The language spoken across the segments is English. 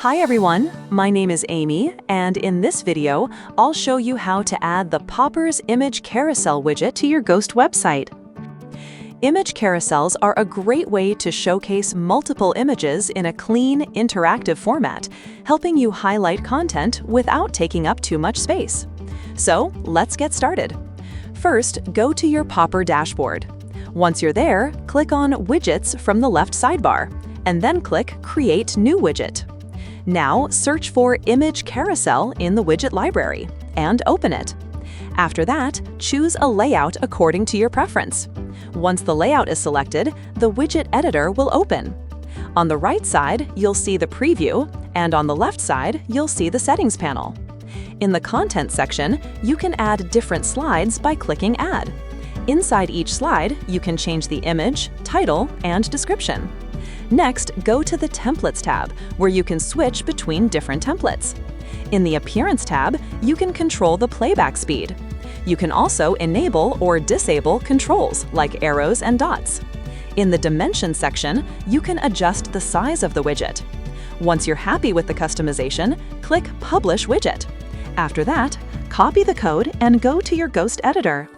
Hi everyone, my name is Amy, and in this video, I'll show you how to add the Poppers Image Carousel widget to your Ghost website. Image carousels are a great way to showcase multiple images in a clean, interactive format, helping you highlight content without taking up too much space. So, let's get started. First, go to your Popper dashboard. Once you're there, click on Widgets from the left sidebar, and then click Create New Widget. Now, search for Image Carousel in the widget library and open it. After that, choose a layout according to your preference. Once the layout is selected, the widget editor will open. On the right side, you'll see the preview, and on the left side, you'll see the settings panel. In the content section, you can add different slides by clicking Add. Inside each slide, you can change the image, title, and description. Next, go to the Templates tab, where you can switch between different templates. In the Appearance tab, you can control the playback speed. You can also enable or disable controls like arrows and dots. In the Dimensions section, you can adjust the size of the widget. Once you're happy with the customization, click Publish Widget. After that, copy the code and go to your Ghost editor.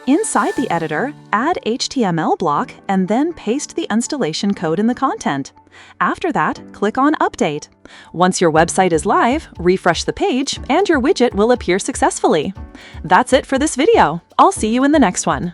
Inside the editor, add HTML block and then paste the installation code in the content. After that, click on Update. Once your website is live, refresh the page and your widget will appear successfully. That's it for this video. I'll see you in the next one.